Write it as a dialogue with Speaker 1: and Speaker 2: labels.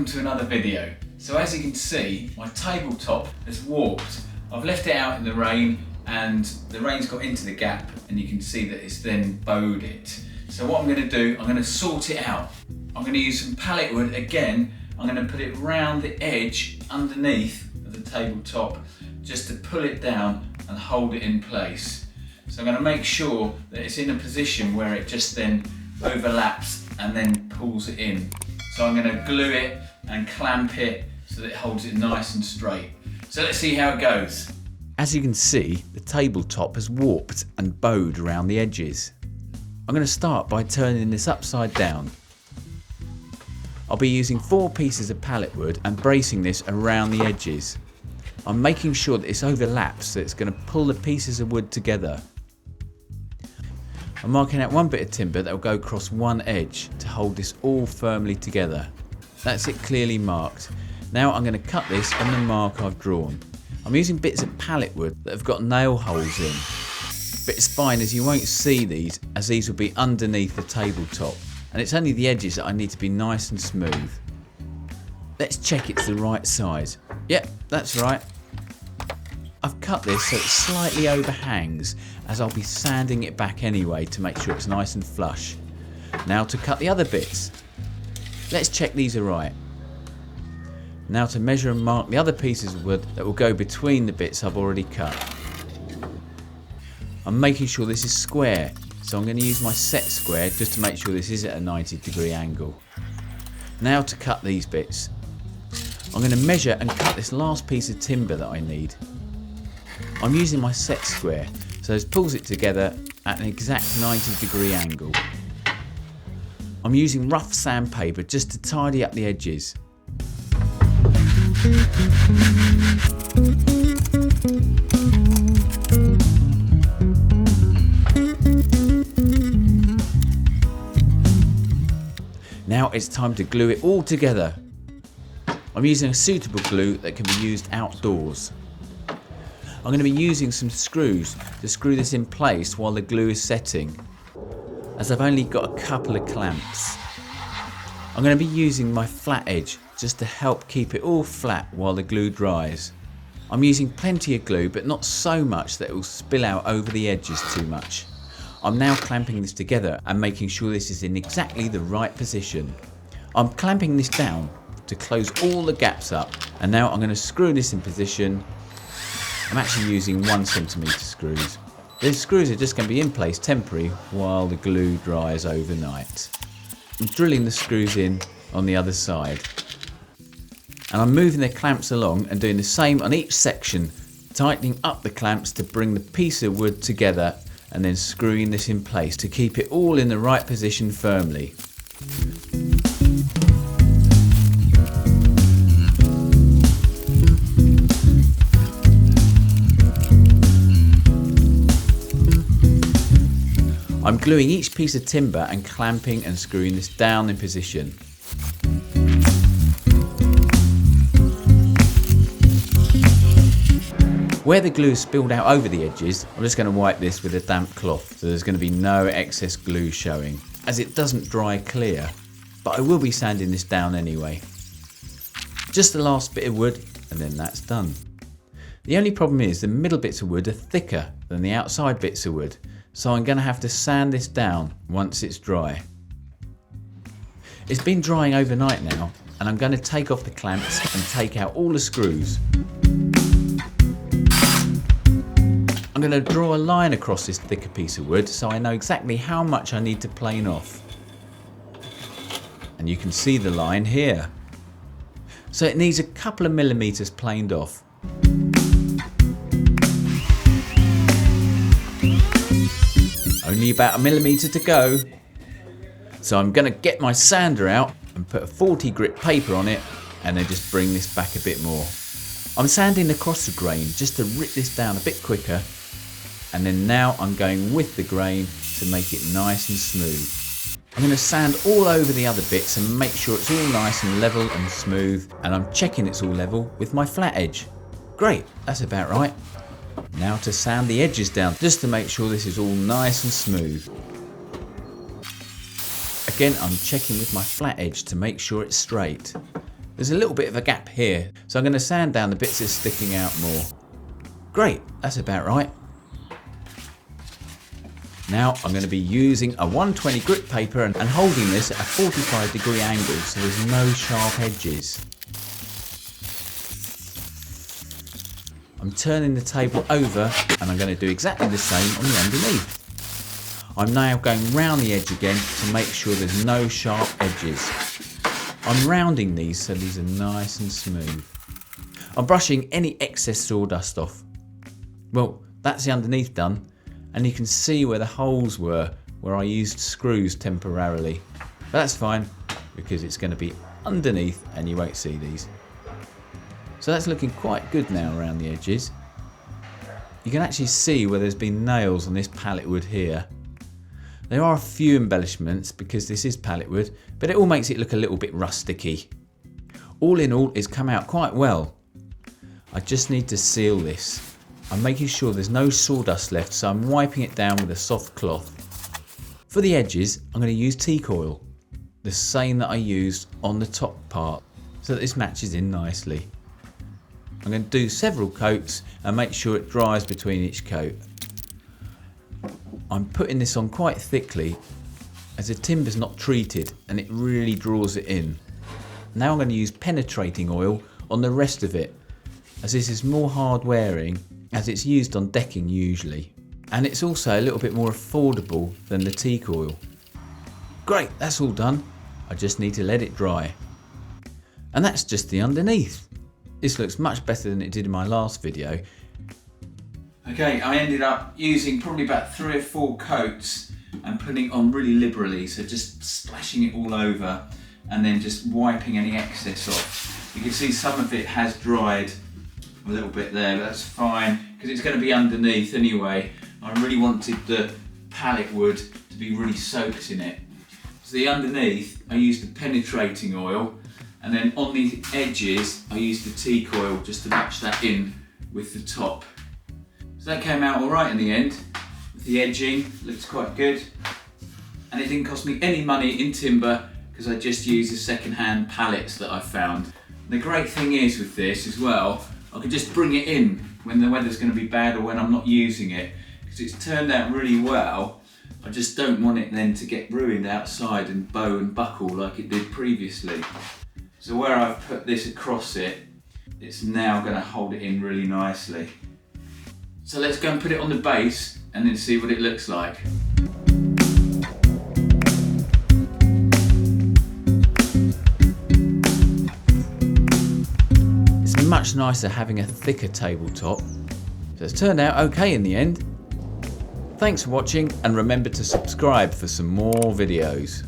Speaker 1: welcome to another video. So as you can see, my tabletop has warped. I've left it out in the rain and the rain's got into the gap and you can see that it's then bowed it. So what I'm going to do, I'm going to sort it out. I'm going to use some pallet wood again. I'm going to put it round the edge underneath of the tabletop just to pull it down and hold it in place. So I'm going to make sure that it's in a position where it just then overlaps and then pulls it in. So I'm going to glue it and clamp it so that it holds it nice and straight. So let's see how it goes.
Speaker 2: As you can see, the tabletop has warped and bowed around the edges. I'm going to start by turning this upside down. I'll be using 4 pieces of pallet wood and bracing this around the edges. I'm making sure that this overlaps so it's going to pull the pieces of wood together. I'm marking out one bit of timber that will go across one edge to hold this all firmly together. That's it clearly marked. Now I'm going to cut this on the mark I've drawn. I'm using bits of pallet wood that have got nail holes in. But it's fine as you won't see these, as these will be underneath the tabletop. And it's only the edges that I need to be nice and smooth. Let's check it's the right size. Yep, that's right. I've cut this so it slightly overhangs, as I'll be sanding it back anyway to make sure it's nice and flush. Now to cut the other bits. Let's check these are right. Now to measure and mark the other pieces of wood that will go between the bits I've already cut. I'm making sure this is square, so I'm going to use my set square just to make sure this is at a 90-degree angle. Now to cut these bits. I'm going to measure and cut this last piece of timber that I need. I'm using my set square, so this pulls it together at an exact 90-degree angle. I'm using rough sandpaper just to tidy up the edges. Now it's time to glue it all together. I'm using a suitable glue that can be used outdoors. I'm going to be using some screws to screw this in place while the glue is setting, as I've only got a couple of clamps. I'm going to be using my flat edge just to help keep it all flat while the glue dries. I'm using plenty of glue, but not so much that it will spill out over the edges too much. I'm now clamping this together and making sure this is in exactly the right position. I'm clamping this down to close all the gaps up, and now I'm going to screw this in position. I'm actually using 1 centimetre screws. These screws are just going to be in place temporary while the glue dries overnight. I'm drilling the screws in on the other side. And I'm moving the clamps along and doing the same on each section, tightening up the clamps to bring the piece of wood together and then screwing this in place to keep it all in the right position firmly. I'm gluing each piece of timber and clamping and screwing this down in position. Where the glue is spilled out over the edges, I'm just going to wipe this with a damp cloth so there's going to be no excess glue showing, as it doesn't dry clear, but I will be sanding this down anyway. Just the last bit of wood and then that's done. The only problem is the middle bits of wood are thicker than the outside bits of wood, so I'm going to have to sand this down once it's dry. It's been drying overnight now, and I'm going to take off the clamps and take out all the screws. I'm going to draw a line across this thicker piece of wood so I know exactly how much I need to plane off. And you can see the line here. So it needs a couple of millimetres planed off. Only about 1 millimetre to go. So I'm going to get my sander out and put a 40 grit paper on it and then just bring this back a bit more. I'm sanding across the grain just to rip this down a bit quicker, and then now I'm going with the grain to make it nice and smooth. I'm going to sand all over the other bits and make sure it's all nice and level and smooth, and I'm checking it's all level with my flat edge. Great, that's about right. Now to sand the edges down just to make sure this is all nice and smooth. Again, I'm checking with my flat edge to make sure it's straight. There's a little bit of a gap here, so I'm going to sand down the bits that's sticking out more. Great, that's about right. Now I'm going to be using a 120 grit paper and holding this at a 45-degree angle so there's no sharp edges. I'm turning the table over and I'm going to do exactly the same on the underneath. I'm now going round the edge again to make sure there's no sharp edges. I'm rounding these so these are nice and smooth. I'm brushing any excess sawdust off. Well, that's the underneath done, and you can see where the holes were where I used screws temporarily. But that's fine because it's going to be underneath and you won't see these. So that's looking quite good now around the edges. You can actually see where there's been nails on this pallet wood here. There are a few embellishments because this is pallet wood, but it all makes it look a little bit rusticy. All in all, it's come out quite well. I just need to seal this. I'm making sure there's no sawdust left, so I'm wiping it down with a soft cloth. For the edges, I'm going to use teak oil, the same that I used on the top part, so that this matches in nicely. I'm going to do several coats and make sure it dries between each coat. I'm putting this on quite thickly as the timber's not treated and it really draws it in. Now I'm going to use penetrating oil on the rest of it, as this is more hard wearing as it's used on decking usually, and it's also a little bit more affordable than the teak oil. Great, that's all done. I just need to let it dry. And that's just the underneath. This looks much better than it did in my last video. Okay, I ended up using probably about 3 or 4 coats and putting it on really liberally, so just splashing it all over and then just wiping any excess off. You can see some of it has dried a little bit there, but that's fine because it's going to be underneath anyway. I really wanted the pallet wood to be really soaked in it. So the underneath I used the penetrating oil, and then on the edges I used the teak oil just to match that in with the top. So that came out alright in the end. The edging looks quite good, and it didn't cost me any money in timber because I just used the second-hand pallets that I found. The great thing is with this as well, I can just bring it in when the weather's going to be bad or when I'm not using it, because it's turned out really well. I just don't want it then to get ruined outside and bow and buckle like it did previously. So where I've put this across it, it's now going to hold it in really nicely. So let's go and put it on the base and then see what it looks like. It's much nicer having a thicker tabletop. So it's turned out okay in the end. Thanks for watching, and remember to subscribe for some more videos.